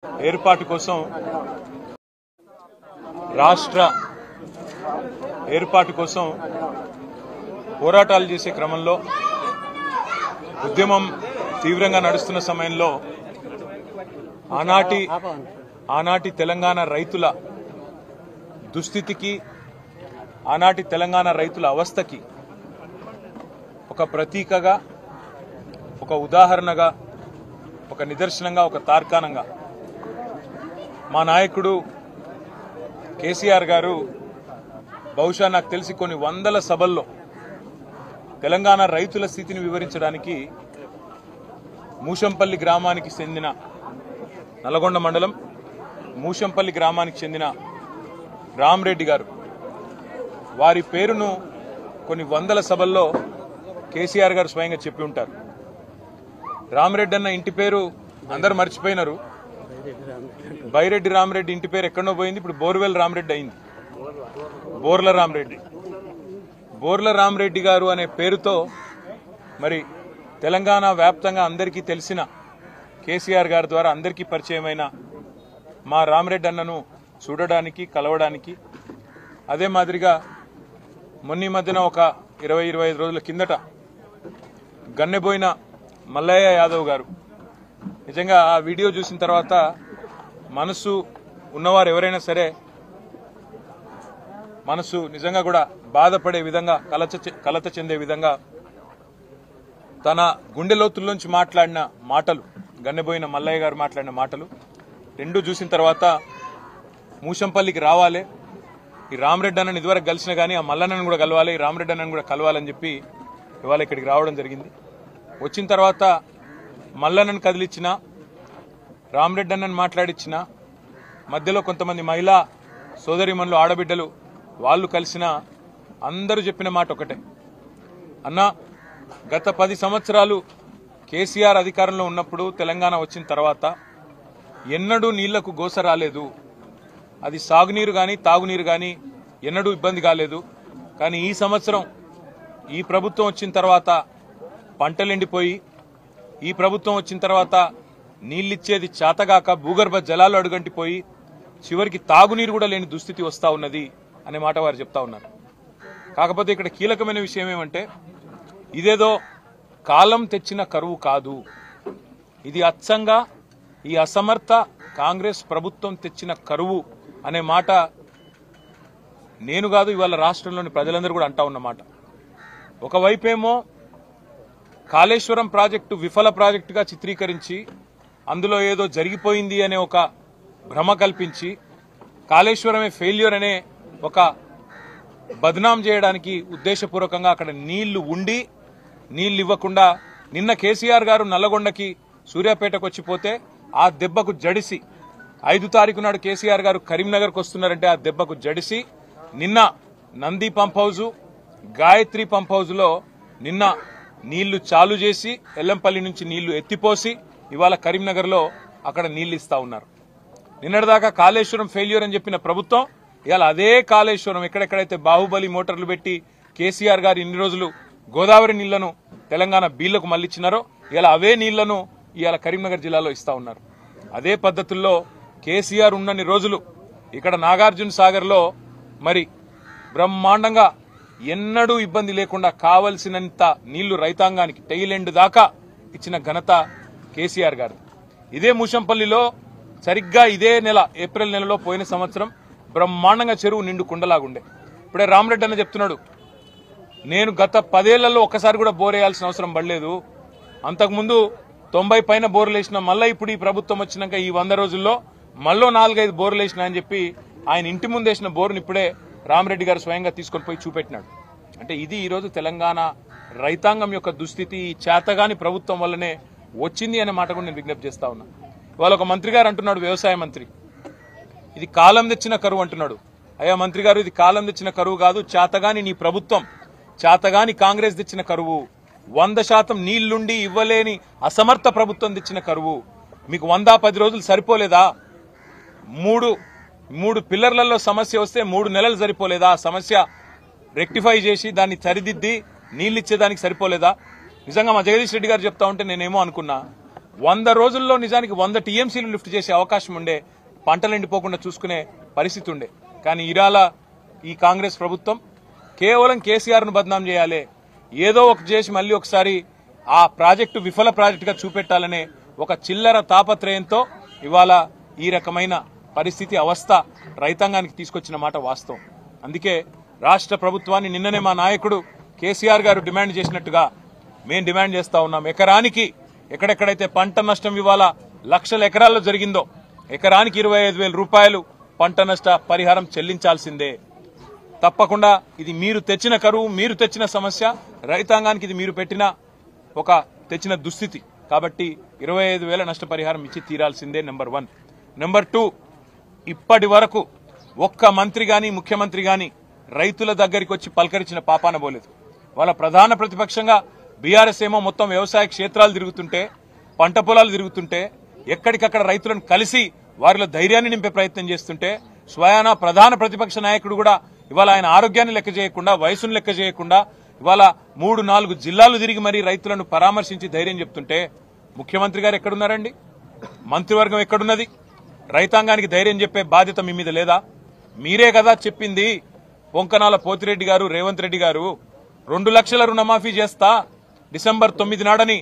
ఏర్పాటు కోసం రాష్ట్ర ఏర్పాటు కోసం పోరాటాలు చేసే క్రమంలో ఉద్యమం తీవ్రంగా నడుస్తున్న సమయంలో ఆనాటి తెలంగాణ రైతుల దుస్థితికి ఆనాటి తెలంగాణ రైతుల అవస్థకి ఒక ప్రతీకగా ఒక ఉదాహరణగా ఒక నిదర్శనంగా ఒక తార్కాణంగా మా నాయకుడు కేసీఆర్ గారు బహుశా నాకు తెలిసి కొన్ని వందల సభల్లో తెలంగాణ రైతుల స్థితిని వివరించడానికి మూషంపల్లి గ్రామానికి చెందిన నల్గొండ మండలం మూషంపల్లి గ్రామానికి చెందిన రామరెడ్డి గారు వారి పేరును కొన్ని వందల సభల్లో కేసీఆర్ గారు స్వయంగా చెప్పి ఉంటారు. రామరెడ్డి అన్న ఇంటి పేరు అందరు మర్చిపోయినారు. బైరెడ్డి రామరెడ్డి ఇంటి పేరు ఎక్కడో పోయింది, ఇప్పుడు బోర్వెల్ రామరెడ్డి అయింది. బోర్ల రామరెడ్డి గారు అనే పేరుతో మరి తెలంగాణ వ్యాప్తంగా అందరికీ తెలిసిన కేసీఆర్ గారి ద్వారా అందరికీ పరిచయమైన మా రామరెడ్డి అన్నను చూడడానికి కలవడానికి అదే మాదిరిగా మొన్న మధ్యన ఒక 20-25 రోజుల కిందట గన్నెబోయిన మల్లయ్య యాదవ్ గారు నిజంగా ఆ వీడియో చూసిన తర్వాత మనసు ఉన్నవారు ఎవరైనా సరే మనసు నిజంగా కూడా బాధపడే విధంగా కలత చెందే విధంగా తన గుండె లోతుల్లోంచి మాట్లాడిన మాటలు గన్నెబోయిన మల్లయ్య గారు మాట్లాడిన మాటలు రెండు చూసిన తర్వాత మూషంపల్లికి రావాలి, ఈ రామరెడ్డి అన్నని ఇదివరకు కలిసిన కానీ ఆ మల్లన్నను కూడా కలవాలి, ఈ రామరెడ్డి అన్నను కూడా కలవాలని చెప్పి ఇవాళ ఇక్కడికి రావడం జరిగింది. వచ్చిన తర్వాత మల్లన్నను కదిలిచ్చిన రామరెడ్డి అన్నను మాట్లాడిచ్చిన మధ్యలో కొంతమంది మహిళా సోదరిమణులు ఆడబిడ్డలు వాళ్ళు కలిసిన అందరూ చెప్పిన మాట ఒకటే, అన్నా గత 10 సంవత్సరాలు కేసీఆర్ అధికారంలో ఉన్నప్పుడు తెలంగాణ వచ్చిన తర్వాత ఎన్నడూ నీళ్లకు గోస రాలేదు, అది సాగునీరు కానీ తాగునీరు కానీ ఎన్నడూ ఇబ్బంది కాలేదు. కానీ ఈ సంవత్సరం ఈ ప్రభుత్వం వచ్చిన తర్వాత పంటలు ఎండిపోయి ఈ ప్రభుత్వం వచ్చిన తర్వాత నీళ్ళిచ్చేది చేతగాక భూగర్భ జలాలు అడుగంటిపోయి చివరికి తాగునీరు కూడా లేని దుస్థితి వస్తా ఉన్నది అనే మాట వారు చెప్తా ఉన్నారు. కాకపోతే ఇక్కడ కీలకమైన విషయం ఏమంటే ఇదేదో కాలం తెచ్చిన కరువు కాదు, ఇది అచ్చంగా ఈ అసమర్థ కాంగ్రెస్ ప్రభుత్వం తెచ్చిన కరువు అనే మాట నేను కాదు ఇవాళ రాష్ట్రంలోని ప్రజలందరూ కూడా అంటా ఉన్నమాట. ఒకవైపేమో కాళేశ్వరం ప్రాజెక్టు విఫల ప్రాజెక్టుగా చిత్రీకరించి అందులో ఏదో జరిగిపోయింది అనే ఒక భ్రమ కల్పించి కాళేశ్వరమే ఫెయిల్యూర్ అనే ఒక బద్నాం చేయడానికి ఉద్దేశపూర్వకంగా అక్కడ నీళ్లు ఉండి నీళ్లు ఇవ్వకుండా నిన్న కేసీఆర్ గారు నల్లగొండకి సూర్యాపేటకు వచ్చిపోతే ఆ దెబ్బకు జడిసి 5 తారీఖు నాడు కేసీఆర్ గారు కరీంనగర్కు వస్తున్నారంటే ఆ దెబ్బకు జడిసి నిన్న Nandi pump house Gayatri pump house లో నిన్న నీళ్లు చాలు చేసి ఎల్లంపల్లి నుంచి నీళ్లు ఎత్తిపోసి ఇవాళ కరీంనగర్ లో అక్కడ నీళ్లు ఇస్తా ఉన్నారు. నిన్నటిదాకా కాళేశ్వరం ఫెయిల్యూర్ అని చెప్పిన ప్రభుత్వం ఇవాళ అదే కాళేశ్వరం ఎక్కడెక్కడైతే బాహుబలి మోటార్లు పెట్టి కేసీఆర్ గారు ఇన్ని రోజులు గోదావరి నీళ్లను తెలంగాణ బీళ్లకు మళ్లిచ్చినారో ఇవాళ అవే నీళ్లను ఇవాళ కరీంనగర్ జిల్లాలో ఇస్తా ఉన్నారు. అదే పద్ధతుల్లో కేసీఆర్ ఉన్నన్ని రోజులు ఇక్కడ నాగార్జున సాగర్ లో మరి బ్రహ్మాండంగా ఎన్నడూ ఇబ్బంది లేకుండా కావలసినంత నీళ్లు రైతాంగానికి టైలెండ్ దాకా ఇచ్చిన ఘనత కేసీఆర్ గారు. ఇదే మూషంపల్లిలో సరిగ్గా ఇదే నెల ఏప్రిల్ నెలలో పోయిన సంవత్సరం బ్రహ్మాండంగా చెరువు నిండు కుండలాగుండే. ఇప్పుడే రామరెడ్డి అన్న చెప్తున్నాడు, నేను గత 10 ఏళ్లలో ఒక్కసారి కూడా బోర్ వేయాల్సిన అవసరం పడలేదు, అంతకుముందు 90 పైన బోర్లు వేసిన, మళ్ళీ ఇప్పుడు ఈ ప్రభుత్వం వచ్చినాక ఈ 100 రోజుల్లో మళ్ళీ 4-5 బోర్లు వేసిన అని చెప్పి ఆయన ఇంటి ముందు వేసిన బోర్ని ఇప్పుడే రామరెడ్డి గారు స్వయంగా తీసుకొని పోయి చూపెట్టినాడు. అంటే ఇది ఈరోజు తెలంగాణ రైతాంగం యొక్క దుస్థితి ఈ చేతగాని ప్రభుత్వం వల్లనే వచ్చింది అనే మాట కూడా నేను విజ్ఞప్తి చేస్తా ఉన్నా. ఇవాళ ఒక మంత్రి గారు అంటున్నాడు, వ్యవసాయ మంత్రి, ఇది కాలం తెచ్చిన కరువు అంటున్నాడు. అయ్యా మంత్రి గారు, ఇది కాలం తెచ్చిన కరువు కాదు, చేతగాని నీ ప్రభుత్వం, చేతగాని కాంగ్రెస్ తెచ్చిన కరువు, 100% నీళ్లుండి ఇవ్వలేని అసమర్థ ప్రభుత్వం తెచ్చిన కరువు. మీకు 110 రోజులు సరిపోలేదా? మూడు పిల్లర్లలో సమస్య వస్తే 3 నెలలు సరిపోలేదా? సమస్య రెక్టిఫై చేసి దాన్ని సరిదిద్ది నీళ్లిచ్చేదానికి సరిపోలేదా? నిజంగా మా జగదీష్ రెడ్డి గారు చెప్తా ఉంటే నేనేమో అనుకున్నా, 100 రోజుల్లో నిజానికి 100 టీఎంసీలు లిఫ్ట్ చేసే అవకాశం ఉండే, పంటలు ఎండిపోకుండా చూసుకునే పరిస్థితి ఉండే. కానీ ఇరాల ఈ కాంగ్రెస్ ప్రభుత్వం కేవలం కేసీఆర్ను బదనాం చేయాలి, ఏదో ఒక చేసి మళ్ళీ ఒకసారి ఆ ప్రాజెక్టు విఫల ప్రాజెక్టుగా చూపెట్టాలనే ఒక చిల్లర తాపత్రయంతో ఇవాళ ఈ రకమైన పరిస్థితి అవస్థ రైతాంగానికి తీసుకొచ్చిన మాట వాస్తవం. అందుకే రాష్ట్ర ప్రభుత్వాన్ని నిన్ననే మా నాయకుడు కేసీఆర్ గారు డిమాండ్ చేసినట్టుగా మేము డిమాండ్ చేస్తా ఉన్నాం. ఎకరానికి ఎక్కడెక్కడైతే పంట నష్టం ఇవాళ లక్షల ఎకరాల్లో జరిగిందో ఎకరానికి 25,000 రూపాయలు పంట నష్ట పరిహారం చెల్లించాల్సిందే. తప్పకుండా ఇది మీరు తెచ్చిన కరువు, మీరు తెచ్చిన సమస్య, రైతాంగానికి ఇది మీరు పెట్టిన తెచ్చిన దుస్థితి. కాబట్టి 25,000 నష్టపరిహారం ఇచ్చి తీరాల్సిందే. నెంబర్ 1. నెంబర్ 2, ఇప్పటి వరకు ఒక్క మంత్రి గాని ముఖ్యమంత్రి గాని రైతుల దగ్గరికి వచ్చి పలకరించిన పాపాన పోలేదు. వాళ్ళ ప్రధాన ప్రతిపక్షంగా బీఆర్ఎస్ ఏమో మొత్తం వ్యవసాయ క్షేత్రాలు తిరుగుతుంటే, పంట పొలాలు తిరుగుతుంటే, ఎక్కడికక్కడ రైతులను కలిసి వారిలో ధైర్యాన్ని నింపే ప్రయత్నం చేస్తుంటే, స్వయాన ప్రధాన ప్రతిపక్ష నాయకుడు కూడా ఇవాళ ఆయన ఆరోగ్యాన్ని లెక్క చేయకుండా, వయసును లెక్క చేయకుండా ఇవాళ 3-4 జిల్లాలు తిరిగి మరీ రైతులను పరామర్శించి ధైర్యం చెప్తుంటే ముఖ్యమంత్రి గారు ఎక్కడున్నారండి? మంత్రివర్గం ఎక్కడున్నది? రైతాంగానికి ధైర్యం చెప్పే బాధ్యత మీ మీద లేదా? మీరే కదా చెప్పింది. పొంకనాల పోతిరెడ్డి గారు, రేవంత్ రెడ్డి గారు 2 లక్షల రుణమాఫీ చేస్తా డిసెంబర్ 9 నాడని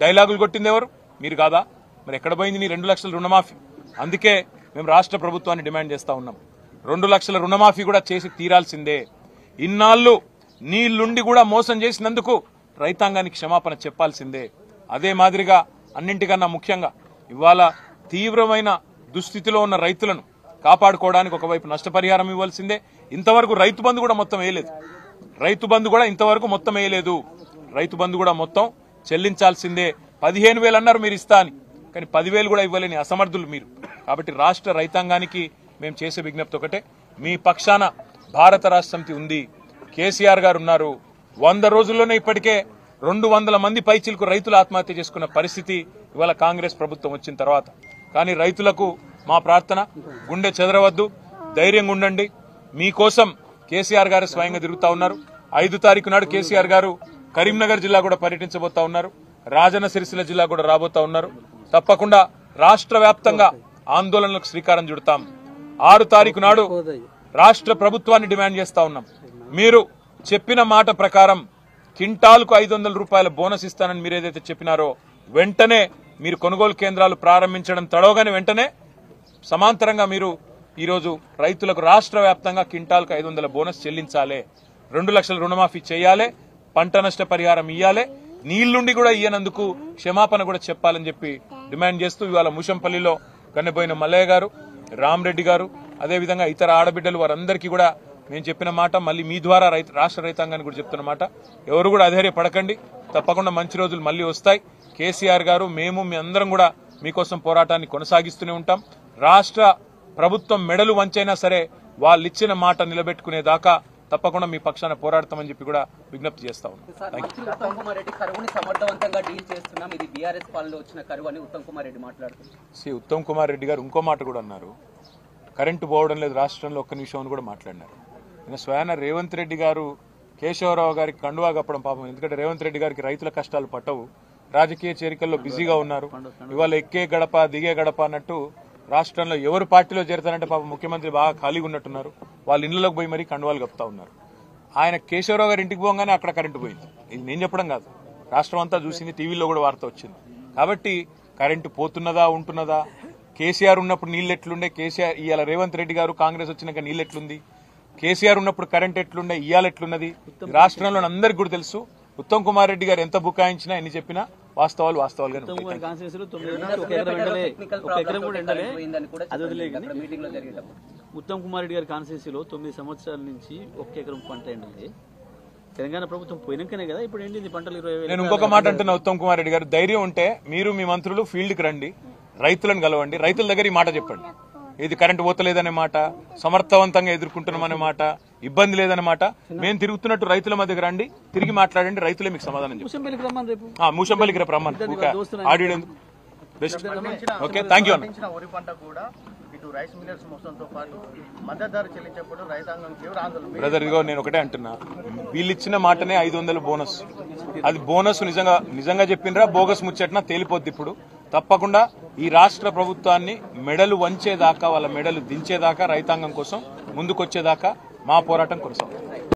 డైలాగులు కొట్టింది ఎవరు? మీరు కాదా? మరి ఎక్కడ పోయింది నీ 2 లక్షల రుణమాఫీ? అందుకే మేము రాష్ట్ర ప్రభుత్వాన్ని డిమాండ్ చేస్తా ఉన్నాం, 2 లక్షల రుణమాఫీ కూడా చేసి తీరాల్సిందే. ఇన్నాళ్లు నీళ్లుండి కూడా మోసం చేసినందుకు రైతాంగానికి క్షమాపణ చెప్పాల్సిందే. అదే మాదిరిగా అన్నింటికన్నా ముఖ్యంగా ఇవాళ తీవ్రమైన దుస్థితిలో ఉన్న రైతులను కాపాడుకోవడానికి ఒకవైపు నష్టపరిహారం ఇవ్వాల్సిందే. ఇంతవరకు రైతు బంధు కూడా మొత్తం వేయలేదు. రైతు బంధు కూడా మొత్తం చెల్లించాల్సిందే. 15,000 అన్నారు మీరు ఇస్తా అని, కానీ 10,000 కూడా ఇవ్వలేని అసమర్థులు మీరు. కాబట్టి రాష్ట్ర రైతాంగానికి మేము చేసే విజ్ఞప్తి ఒకటే, మీ పక్షాన భారత రాష్ట్ర సమితి ఉంది, కేసీఆర్ గారు ఉన్నారు. 100 రోజుల్లోనే ఇప్పటికే 200 మంది పైచిలకు రైతులు ఆత్మహత్య చేసుకున్న పరిస్థితి ఇవాళ కాంగ్రెస్ ప్రభుత్వం వచ్చిన తర్వాత. కానీ రైతులకు మా ప్రార్థన, గుండె చెదరవద్దు, ధైర్యంగా ఉండండి. మీకోసం కేసీఆర్ గారు స్వయంగా తిరుగుతా ఉన్నారు. 5 తారీఖు నాడు కేసీఆర్ గారు కరీంనగర్ జిల్లా కూడా పర్యటించబోతా ఉన్నారు, రాజన్న సిరిసిల్ల జిల్లా కూడా రాబోతా ఉన్నారు. తప్పకుండా రాష్ట్ర వ్యాప్తంగా ఆందోళనలకు శ్రీకారం చుడతాం. 6 తారీఖు నాడు రాష్ట్ర ప్రభుత్వాన్ని డిమాండ్ చేస్తా ఉన్నాం, మీరు చెప్పిన మాట ప్రకారం క్వింటాల్కు 500 రూపాయల బోనస్ ఇస్తానని మీరు ఏదైతే చెప్పినారో వెంటనే మీరు కొనుగోలు కేంద్రాలు ప్రారంభించడం తడవగానే వెంటనే సమాంతరంగా మీరు ఈరోజు రైతులకు రాష్ట్ర వ్యాప్తంగా క్వింటాల్కు 500 బోనస్ చెల్లించాలి, 2 లక్షల రుణమాఫీ చేయాలి, పంట నష్ట పరిహారం ఇయ్యాలి, నీళ్లుండి కూడా ఇయ్యనందుకు క్షమాపణ కూడా చెప్పాలని చెప్పి డిమాండ్ చేస్తూ ఇవాళ ముషంపల్లిలో కన్నెపోయిన మల్లయ్య గారు, రామరెడ్డి గారు, అదేవిధంగా ఇతర ఆడబిడ్డలు వారందరికీ కూడా నేను చెప్పిన మాట, మళ్ళీ మీ ద్వారా రాష్ట్ర రైతాంగానికి కూడా చెప్తున్న మాట, ఎవరు కూడా అధైర్యపడకండి. తప్పకుండా మంచి రోజులు మళ్ళీ వస్తాయి. కేసీఆర్ గారు, మేము, మీ అందరం కూడా మీకోసం పోరాటాన్ని కొనసాగిస్తూనే ఉంటాం. రాష్ట్ర ప్రభుత్వం మెడలు వంచైనా సరే వాళ్ళు ఇచ్చిన మాట నిలబెట్టుకునేదాకా తప్పకుండా మీ పక్షాన పోరాడతామని చెప్పి కూడా విజ్ఞప్తి చేస్తా ఉన్నాం. ఉత్తమ్ కుమార్ రెడ్డి గారు ఇంకో మాట కూడా అన్నారు, కరెంటు పోవడం లేదు రాష్ట్రంలో ఒక్క నిమిషం అని కూడా మాట్లాడినారు. స్వయాన రేవంత్ రెడ్డి గారు కేశవరావు గారికి కండువా కప్పడం పాపం. ఎందుకంటే రేవంత్ రెడ్డి గారికి రైతుల కష్టాలు పట్టవు, రాజకీయ చేరికల్లో బిజీగా ఉన్నారు. ఇవాళ ఎక్కే గడప దిగే గడప అన్నట్టు రాష్ట్రంలో ఎవరు పార్టీలో చేరతారంటే పాపం ముఖ్యమంత్రి బాగా ఖాళీగా ఉన్నట్టున్నారు. వాళ్ళ ఇళ్లలోకి పోయి మరీ కండువాలు కప్పుతా ఉన్నారు. ఆయన కేశవరావు గారి ఇంటికి పోగానే అక్కడ కరెంటు పోయింది. ఇది నేను చెప్పడం కాదు, రాష్ట్రం అంతా చూసింది, టీవీలో కూడా వార్త వచ్చింది. కాబట్టి కరెంటు పోతున్నదా ఉంటున్నదా, కేసీఆర్ ఉన్నప్పుడు నీళ్ళు ఎట్లుండే, కేసీఆర్ ఇవాళ రేవంత్ రెడ్డి గారు కాంగ్రెస్ వచ్చినాక నీళ్ళు ఎట్లుంది, కేసీఆర్ ఉన్నప్పుడు కరెంట్ ఎట్లుండే, ఇవాళ ఎట్లున్నది రాష్ట్రంలో అందరికీ కూడా తెలుసు. ఉత్తమ్ కుమార్ రెడ్డి గారు ఎంత బుకాయించినా ఎన్ని చెప్పినా వాస్తవాలుగానే ఉత్తమ్ కుమార్ రెడ్డి గారి కాన్స్టిట్యూన్సీలో 9 సంవత్సరాల నుంచి 1 ఎకరం పంట ఎండింది. తెలంగాణ ప్రభుత్వం పోయినాకనే కదా ఇప్పుడు ఎండింది పంటలు 20,000. నేను ఇంకొక మాట అంటున్నా, ఉత్తమ్ కుమార్ రెడ్డి గారు ధైర్యం ఉంటే మీరు మీ మంత్రులు ఫీల్డ్కి రండి, రైతులను కలవండి, రైతుల దగ్గర ఈ మాట చెప్పండి. ఇది కరెంటు పోతలేదనే మాట, సమర్థవంతంగా ఎదుర్కొంటున్నామనే మాట, ఇబ్బంది లేదనే మాట. మేము తిరుగుతున్నట్టు రైతుల మధ్యకి రండి, తిరిగి మాట్లాడండి, రైతులే మీకు సమాధానం చెప్తారు. మూషంపల్లికి రేపు రమ్మని ఆడియో ఎందుకు బెస్ట్. ఓకే, థ్యాంక్ యూ అన్న. బ్రదర్ ఇదిగో నేను ఒకటే అంటున్నా, వీళ్ళు ఇచ్చిన మాటనే 500 బోనస్. అది బోనస్ నిజంగా చెప్పినరా బోగస్ ముచ్చట్నా తేలిపోద్ది. ఇప్పుడు తప్పకుండా ఈ రాష్ట్ర ప్రభుత్వాన్ని మెడలు వంచేదాకా, వాళ్ళ మెడలు దించేదాకా, రైతాంగం కోసం ముందుకొచ్చేదాకా మా పోరాటం కొనసాగుతుంది.